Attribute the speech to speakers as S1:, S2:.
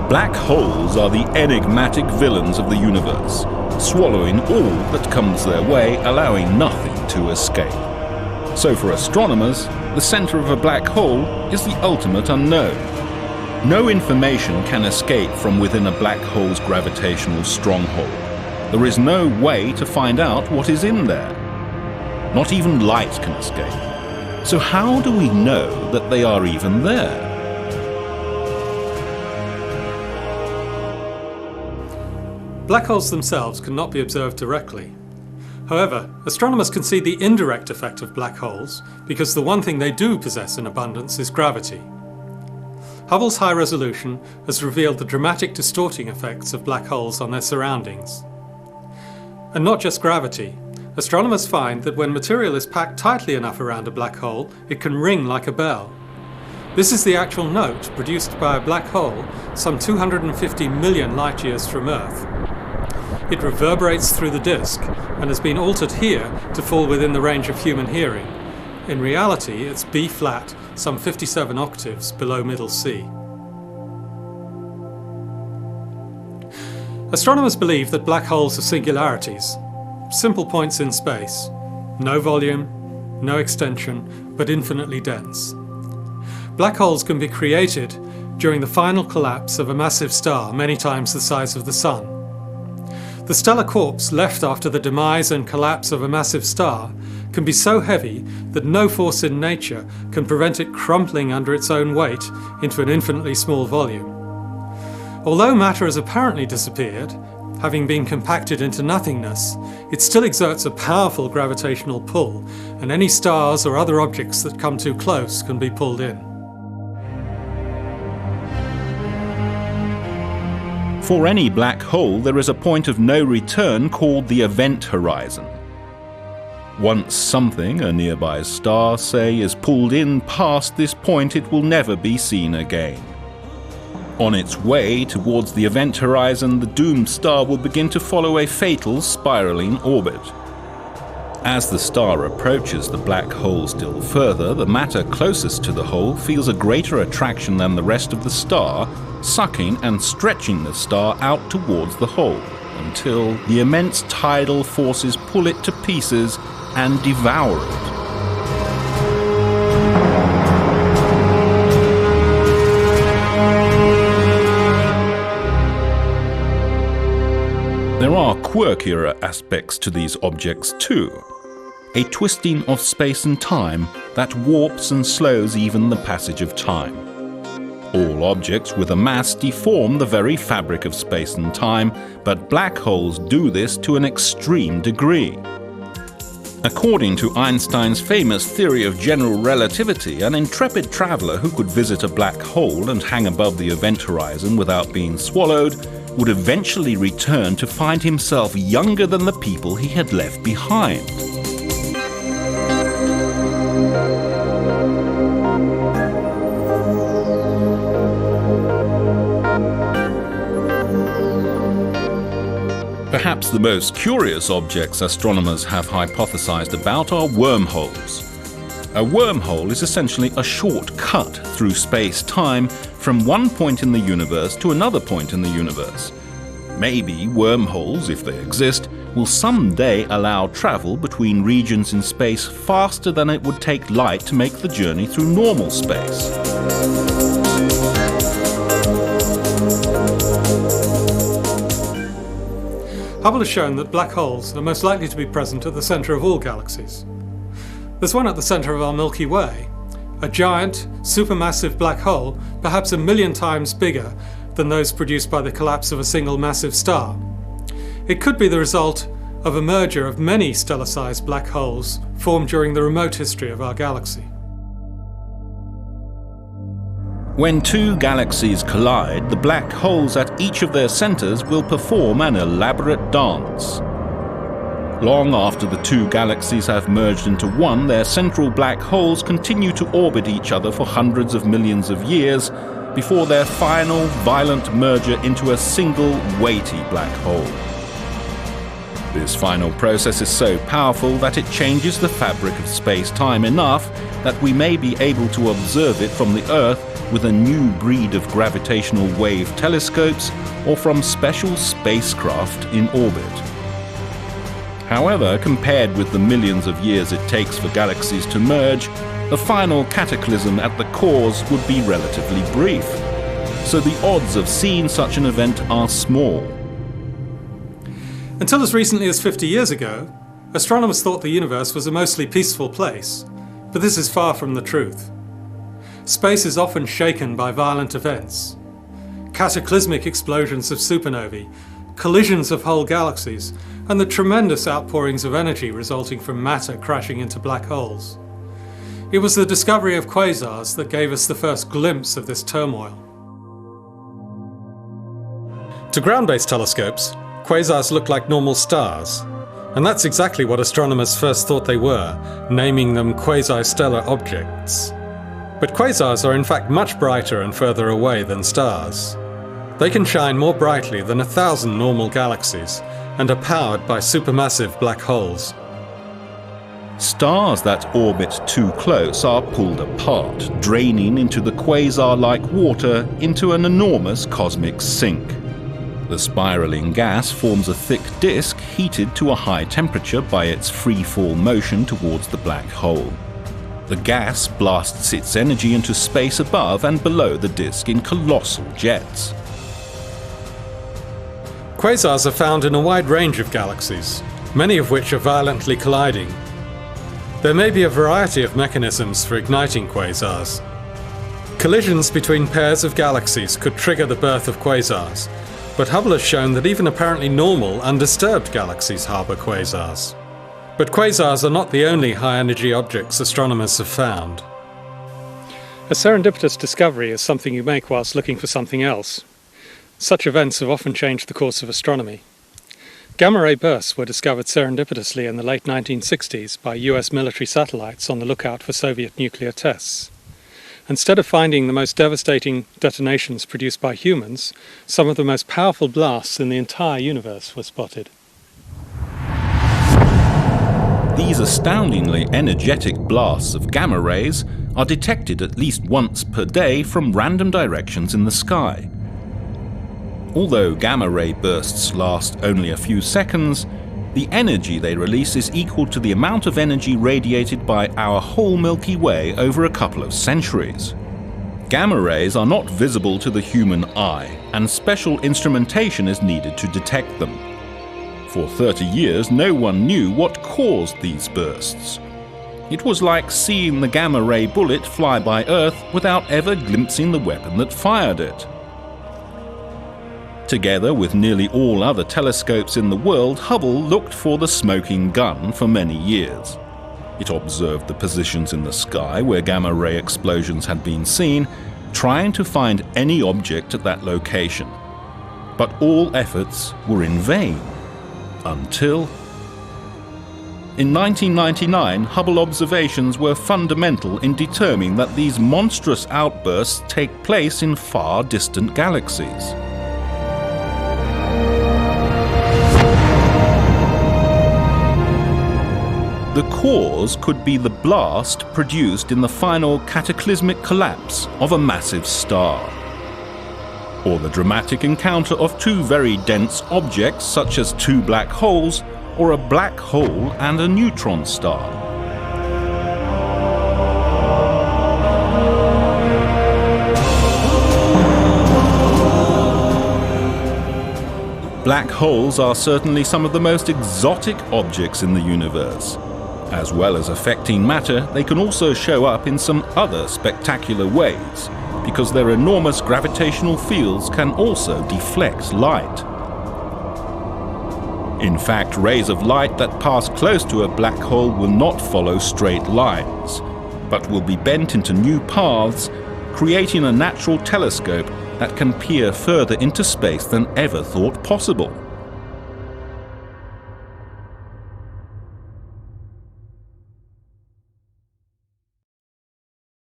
S1: Black holes are the enigmatic villains of the universe, swallowing all that comes their way, allowing nothing to escape. So for astronomers, the center of a black hole is the ultimate unknown. No information can escape from within a black hole's gravitational stronghold. There is no way to find out what is in there. Not even light can escape. So how do we know that they are even there?
S2: Black holes themselves cannot be observed directly. However, astronomers can see the indirect effect of black holes because the one thing they do possess in abundance is gravity. Hubble's high resolution has revealed the dramatic distorting effects of black holes on their surroundings. And not just gravity. Astronomers find that when material is packed tightly enough around a black hole, it can ring like a bell. This is the actual note produced by a black hole some 250 million light-years from Earth. It reverberates through the disk and has been altered here to fall within the range of human hearing. In reality, it's B-flat, some 57 octaves below middle C. Astronomers believe that black holes are singularities, simple points in space, no volume, no extension, but infinitely dense. Black holes can be created during the final collapse of a massive star many times the size of the Sun. The stellar corpse left after the demise and collapse of a massive star can be so heavy that no force in nature can prevent it crumpling under its own weight into an infinitely small volume. Although matter has apparently disappeared, having been compacted into nothingness, it still exerts a powerful gravitational pull, and any stars or other objects that come too close can be pulled in.
S1: For any black hole, there is a point of no return called the event horizon. Once something, a nearby star, say, is pulled in past this point, it will never be seen again. On its way towards the event horizon, the doomed star will begin to follow a fatal spiraling orbit. As the star approaches the black hole still further, the matter closest to the hole feels a greater attraction than the rest of the star, sucking and stretching the star out towards the hole, until the immense tidal forces pull it to pieces and devour it. There are quirkier aspects to these objects too. A twisting of space and time that warps and slows even the passage of time. All objects with a mass deform the very fabric of space and time, but black holes do this to an extreme degree. According to Einstein's famous theory of general relativity, an intrepid traveller who could visit a black hole and hang above the event horizon without being swallowed would eventually return to find himself younger than the people he had left behind. Perhaps the most curious objects astronomers have hypothesized about are wormholes. A wormhole is essentially a short cut through space-time from one point in the universe to another point in the universe. Maybe wormholes, if they exist, will someday allow travel between regions in space faster than it would take light to make the journey through normal space.
S2: Hubble has shown that black holes are most likely to be present at the centre of all galaxies. There's one at the centre of our Milky Way, a giant, supermassive black hole, perhaps 1 million times bigger than those produced by the collapse of a single massive star. It could be the result of a merger of many stellar-sized black holes formed during the remote history of our galaxy.
S1: When two galaxies collide, the black holes at each of their centers will perform an elaborate dance. Long after the two galaxies have merged into one, their central black holes continue to orbit each other for hundreds of millions of years before their final violent merger into a single weighty black hole. This final process is so powerful that it changes the fabric of space-time enough that we may be able to observe it from the Earth with a new breed of gravitational wave telescopes or from special spacecraft in orbit. However, compared with the millions of years it takes for galaxies to merge, the final cataclysm at the cores would be relatively brief. So the odds of seeing such an event are small.
S2: Until as recently as 50 years ago, astronomers thought the universe was a mostly peaceful place, but this is far from the truth. Space is often shaken by violent events. Cataclysmic explosions of supernovae, collisions of whole galaxies, and the tremendous outpourings of energy resulting from matter crashing into black holes. It was the discovery of quasars that gave us the first glimpse of this turmoil. To ground-based telescopes, quasars look like normal stars, and that's exactly what astronomers first thought they were, naming them quasi-stellar objects. But quasars are in fact much brighter and further away than stars. They can shine more brightly than 1,000 normal galaxies and are powered by supermassive black holes.
S1: Stars that orbit too close are pulled apart, draining into the quasar-like water into an enormous cosmic sink. The spiraling gas forms a thick disk heated to a high temperature by its free-fall motion towards the black hole. The gas blasts its energy into space above and below the disk in colossal jets.
S2: Quasars are found in a wide range of galaxies, many of which are violently colliding. There may be a variety of mechanisms for igniting quasars. Collisions between pairs of galaxies could trigger the birth of quasars, but Hubble has shown that even apparently normal, undisturbed galaxies harbour quasars. But quasars are not the only high-energy objects astronomers have found. A serendipitous discovery is something you make whilst looking for something else. Such events have often changed the course of astronomy. Gamma-ray bursts were discovered serendipitously in the late 1960s by US military satellites on the lookout for Soviet nuclear tests. Instead of finding the most devastating detonations produced by humans, some of the most powerful blasts in the entire universe were spotted.
S1: These astoundingly energetic blasts of gamma rays are detected at least once per day from random directions in the sky. Although gamma ray bursts last only a few seconds, the energy they release is equal to the amount of energy radiated by our whole Milky Way over a couple of centuries. Gamma rays are not visible to the human eye, and special instrumentation is needed to detect them. For 30 years, no one knew what caused these bursts. It was like seeing the gamma ray bullet fly by Earth without ever glimpsing the weapon that fired it. Together with nearly all other telescopes in the world, Hubble looked for the smoking gun for many years. It observed the positions in the sky where gamma-ray explosions had been seen, trying to find any object at that location. But all efforts were in vain, until... In 1999, Hubble observations were fundamental in determining that these monstrous outbursts take place in far distant galaxies. The cause could be the blast produced in the final cataclysmic collapse of a massive star, or the dramatic encounter of two very dense objects such as two black holes, or a black hole and a neutron star. Black holes are certainly some of the most exotic objects in the universe. As well as affecting matter, they can also show up in some other spectacular ways, because their enormous gravitational fields can also deflect light. In fact, rays of light that pass close to a black hole will not follow straight lines, but will be bent into new paths, creating a natural telescope that can peer further into space than ever thought possible.